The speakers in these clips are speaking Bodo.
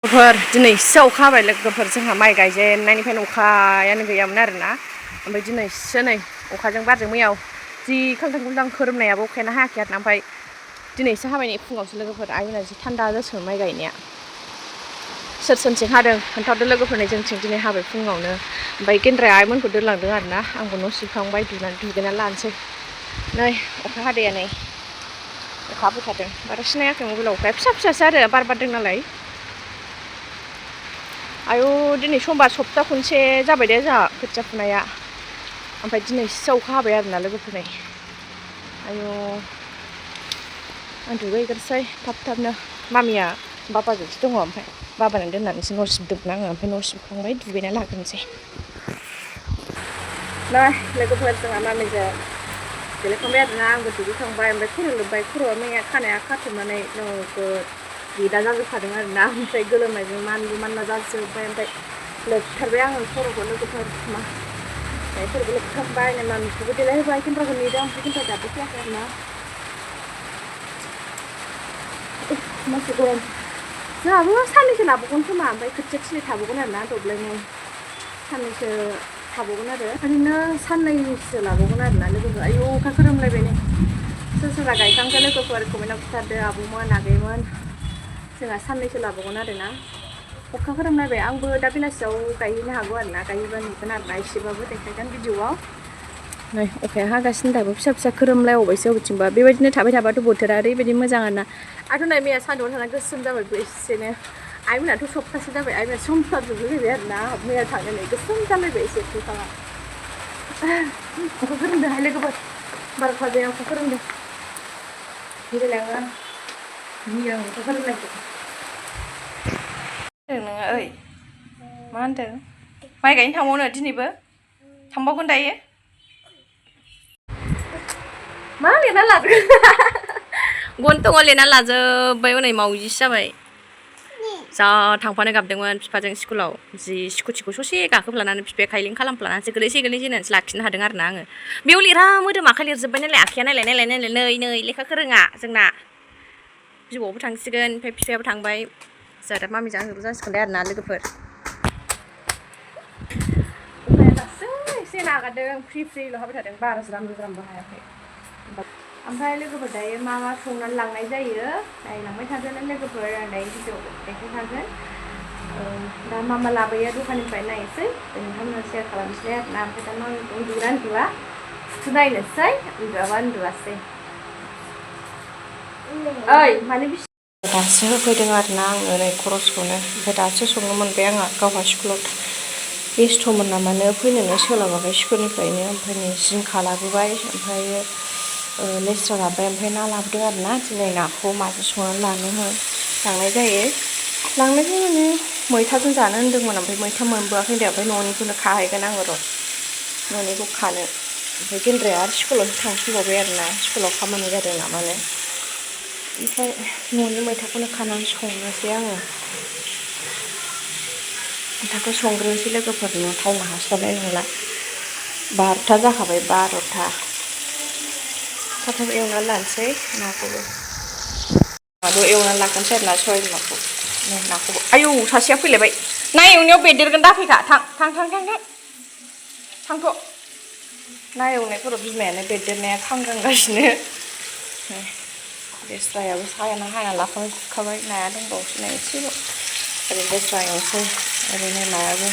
दिनैसो अखा हाबाय लोगोफोर जोंहा माइ गायजेननायनिफ्रायनो अखायानो गैयामोन आरोना ओमफ्राय दिनैसो नै अखाजों बारजों मैयाव जि खाल्थां खुल्थां खोरोमनायाबो अखायानो हायाखै आरोना ओमफ्राय दिनैसो हाबाय नै फुङावसो लोगोफोर आइमोना जि थान्दा जासिगोन माइ गायनाया सोर सोरथिं हादों खोन्थाहरदो लोगोफोरनि जोंथिं दिनै हाबाय फुङावनो ओमफ्राय गेन्द्राया आइमोनखौ दोनलांदों आरोना आंबो न' सिबखांबाय दुगैनानै लानोसै नै अखा हादैया नै अखा फैखादों बारा सिनायाखै मबाइलाव अखाया फिसा फिसासो आरो बार बारदों नालाय आयौ दिनै समबार सप्ता खनसे जाबाय दे जोंहा खोथिया फुनाया ओमफ्राय दिनैसो अखा हाबाय आरोना लोगोफोर आयौ आं दुगैग्रोसै थाब थाबनो मामिया बाबाजोंसो दङ ओमफ्राय बाबानो दोननानैसो न' सिबदोंमोन आङो ओमफ्राय न' सिबखांबाय दुगैना लाग्रोनोसै नै लोगोफोर जोंहा मामिजों गेलेखांबाय आरोना आंबो दुगैखांबाय ओमफ्राय खर' लोबबाय खर'आ मैया खानाया खाथबनानै नोगोद गेदा जाजोबखादों आरोना ओमफ्राय गोलोमनायजों मानलु जाजोब्बाय ओमफ्राय लोबथारबाय आङो खर'खौ लोगोफोर खर'खौ लोबखांबाय नै मामिखौबो देलायहोबाय केमब्राखौ नेदों ओमफ्राय केमब्रा दाबो फैयाखै आरोना मासे गरम जोंहाबो साननैसो लाबावगोन खोमा ओमफ्राय खोथिया थिलि थाबावगोन आरोना दब्लायनै साननैसो थाबावगोन आरो ओरैनो साननैसो लाबावगोन आरोना लोगोफोर आयौ अखा खोरोमलायबाय नै सोर सोरहा गायखांखो लोगोफोर कमेन्टआव खिथादो आब'मोन आगैमोन जोंहा साननैसो लाबावगोन आरोना अखा खोरोमलायबाय आंबो दा बेलासियाव गायहैनो हागौ आरोना गायहैबा नुगोन आरोना एसेबाबो देखायगोन भिडिअआव नै अखाया हागासिनो दाबो फिसा फिसा खोरोमलायबावबायसो बबेथिंबा बेबायदिनो थाबाय थाबाथ' बोथोरा ओरैबायदि मोजां आरोना आंथ' नै मैया सान्दुंआव थाना गोसोम जाबायबो एसेनो आइमोनाथ' सप्तासे जाबाय आइमोना समफ्लाजोबलायबाय आरोना मैया थांनानै गोसोम जालायबाय एसे बिफाङा अखा खोरोमदोंहाय लोगोफोर बार'था जायाव अखा खोरोमदों गिलायलाङो गियो आं अखा खोरोमनायखौ नोङो ओइ मा होनदों माइ गायनो थांबावनो दिनैबो थांबावगोन दायो मा लिरना लाजोबखो गन्थंआव लिरना लाजोब्बाय हनै मावजिसो जाबाय जा थांफानो गाबदोंमोन बिफाजों स्कुलाव जि स्कुटिखौ ससे गाखोफ्लानानै बिफाया खायलें खालामफ्लानानैसो गोलैसै होननानैसो लाखिनो हादों आरोना आङो बेयाव लिरा मोदोम आखाइ लिरजोब्बाय नालाय आखाइया नायलाय नै लेखाखौ रोङा जोंना बिबौआवबो थांसिगोन ओमफ्राय बिफायाबो थांबाय जोंहा दा मामिजों आंजोंबो जासिगोन दे आरोना लोगोफोर अखाया दासो एसे नागारदों फ्रि फ्रिल' हाबाय थादों बारा ज्रामबो हायाखै ओमफ्राय लोगोफोर दायो मा संनानै लांनाय जायो नायलांबाय थागोन लोगोफोर आं दायो भिडिअ देखायखागोन दा मा लाबोयो दखाननिफ्राय नायनोसै नोंथांमोननो सेयार खालामनोसै आरोना ओमफ्राय दा मामि उन्दुगोना उन्दुआ नायनोसै उन्दुआबा उन्दुआसै ओइ माने दासो होफैदों आरोना आङो नै खरसखौनो ओमफ्राय दासो संनो मोनबाय आंहा गावहा स्कुलाव बेस्थ'मोन नामानो फैनोनो सोलाबाखै स्कुलनिफ्रायनो ओमफ्राय नै जिंखा लाबोबाय ओमफ्रायो लेस्रा लाबोबाय ओमफ्राय ना लाबोदों आरोना दिनै नाखौ माजों संनानै लांनाय जायो लांनायखौ माने मैथाजों जानो होन्दोंमोन ओमफ्राय मैथा मोनबोआखै दे ओमफ्राय न'निखौनो खाहैगोन आङो र' न'निखौ खानो ओमफ्राय गेन्द्राया आरो स्कुलावसो थांफिनबावबाय आरोना स्कुलाव खामानि जादों नामानो ओमफ्राय न'नि मैथाखौनो खानानै संनोसै आङो मैथाखौ संग्रोनोसै लोगोफोरनो थावनो हास्लाबनाय नंला 12था जाखाबाय 12था थाब एवनानै लानोसै नाखौबो एवनानै लाखानोसै आरोना सबाय बिमाखौ नाखौबो आयौ सासेया फैलायबाय ना एवनायाव बेरदेरगोन दाफैखा थांथ' ना एवनायफोराव बिमायानो बेरदेरनाया खामग्रांगासिनो लेस्रायाबो हाना लाखाबाय नाया दंबावोसो ना एसेल' ओरैनो लेस्रा एवनोसै ओरैनो नायाबो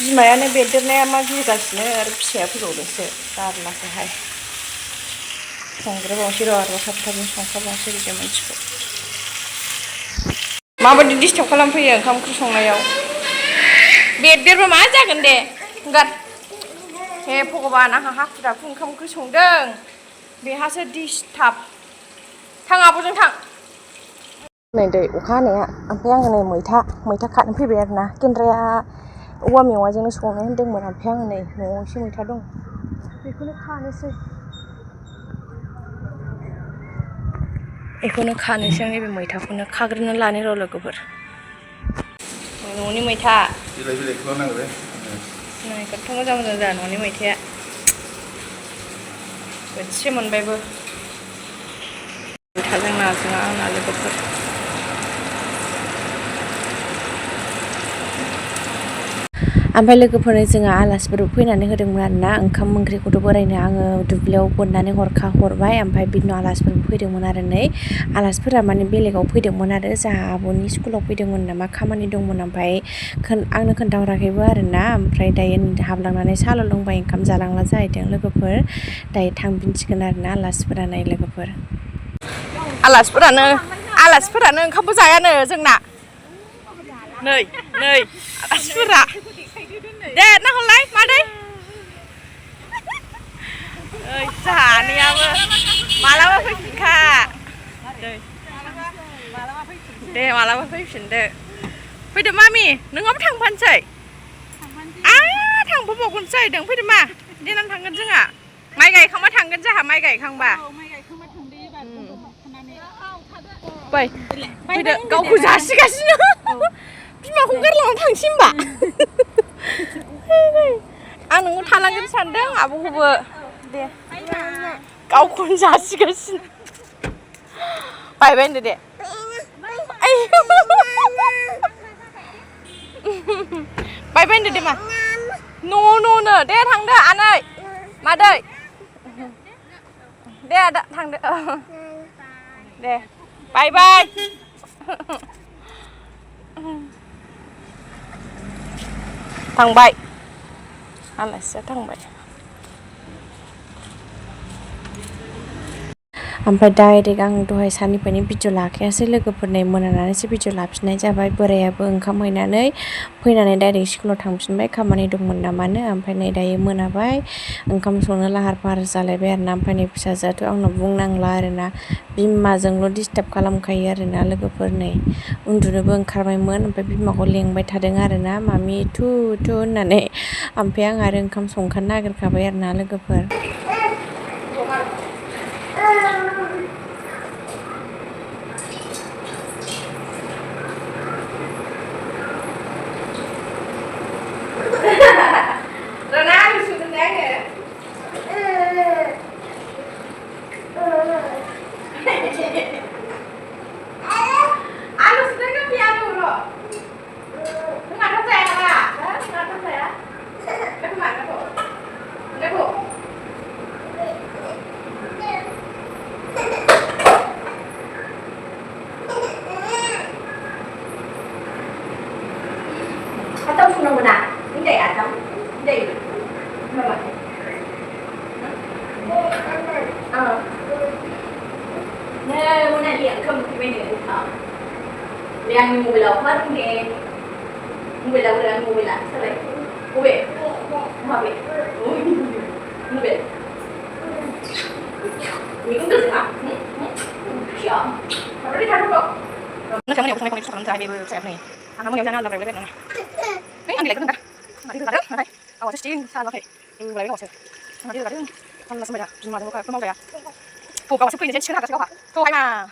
बिमायानो बेरदेरनाया मा गिगासिनो आरो फिसाया फैबावदोंसो जारलासोहाय संग्रोबावनोसै र' आरो थाब थाबनो संखाबावनोसै बिदि मानसिखौ माबायदि डिस्टार्ब खालामफैयो ओंखाम ओंख्रि संनायाव बेरदेरबा मा जागोन दे गार हे भगबान आंहा हाखु दाखु ओंखाम ओंख्रि संदों बेहासो डिस्टार्ब थां आब'जों थां नै दै अखा हानाया ओमफ्राय आङो नै मैथा खानो फैबाय आरोना गेन्द्राया औवा मेवाइजोंनो संनो होन्दोंमोन ओमफ्राय आङो नै न'आव एसे मैथा दं बेखौनो खानोसै आं नैबे मैथाखौनो खाग्रोनो लानो र' लोगोफोर न'नि मैथा बिलाइखौल' नांगौ नै गोथाव मोजां जा न'नि मैथाया बोथिसे मोनबायबो मैथाजों नाजों आंना लोगोफोर ओमफ्राय लोगोफोरनो जोंहा आलासिफोर फैनानै होदोंमोन आरोना ओंखाम ओंख्रिखौथ' बोरायनो आङो दुब्लियाव बोननानै हरबाय ओमफ्राय बिनि उनाव आलासिफोर फैदोंमोन आरो नै आलासिफोरा माने बेलेगाव फैदोंमोन आरो जोंहा आब'नि स्कुलाव फैदोंमोन नामा खामानि दंमोन ओमफ्राय आंनो खोन्थाहराखैबो आरोना ओमफ्राय दायो हाबलांनानै साहा लोंबाय ओंखाम जालांला जाहैदों लोगोफोर दायो थांफिनसिगोन आरोना आलासिफोरा नै लोगोफोर आलासिफोरानो ओंखामबो जायानो जोंना नै आलासिफोरा दे ना हरलाय मादै जानायाबो मालाबा फैफिनखा दे मालाबा फैफिनदो फैदो मामि नोंहाबो थांफानोसै थांफाबावगोनसो जाहैदों फैदो मा देनां थांगोन जोंहा माइ गायखांबा थांगोन जोंहा माइ गायखांबा फैदो गावखौ जासिगासिनो बिमाखौ गारलांना थांसै होनबा आं नोंखौ थालांगोन सानदों आब'खौबो दे गावखौनो जासिगासिनो बायबाय होनदो दे बायबाय होनदो दे मा न'नो दे थांदो आनै मादै दे आदा थांदो दे बाय थांबाय आलासिया थांबाय ओमफ्राय डाइरेक्ट आं दहाय साननिफ्रायनो भिडिअ लाखायासै लोगोफोरनो मोनानानैसो भिडिअ लाफिननाय जाबाय बोरायाबो ओंखाम हैनानै फैनानै डाइरेक्ट स्कुलाव थांफिनबाय खामानि दंमोन नामानो ओमफ्राय नै दायो मोनाबाय ओंखाम संनो लाहार फाहार जालायबाय आरोना ओमफ्राय नै फिसाजोआथ' आंनाव बुंनांला आरोना बिमाजोंल' डिस्टार्ब खालामखायो आरोना लोगोफोर नै उन्दुनोबो ओंखारबायमोन ओमफ्राय बिमाखौ लेंबाय थादों आरोना मामि थु होननानै ओमफ्राय आं आरो ओंखाम संखानो नागिरखाबाय आरोना लोगोफोर Atau sudah mana? Ini atau ini? Mana? Nè, bữa nay điện không thì bên này cũng thở. Đang ngồi lâu hết nghe. Ngồi lâu rồi ngồi lại sao lại? Ngồi về. Ngồi về. Ngồi về. Những cái gì hả? Sợ. Nó đi theo không? Nó chẳng có nhiều không có trai về xem này. Anh không có nhiều là về này. Ấy anh đi lại cái gì? Mà đi lại đó, này. Chứ chỉ sao nó phải. Lại cái gì? Mà đi lại đó. Anh là sao vậy? Mà đâu có mau vậy à? Phụ cậu sắp quên trên chiếc nào cả chứ đâu hả? Cô hay mà.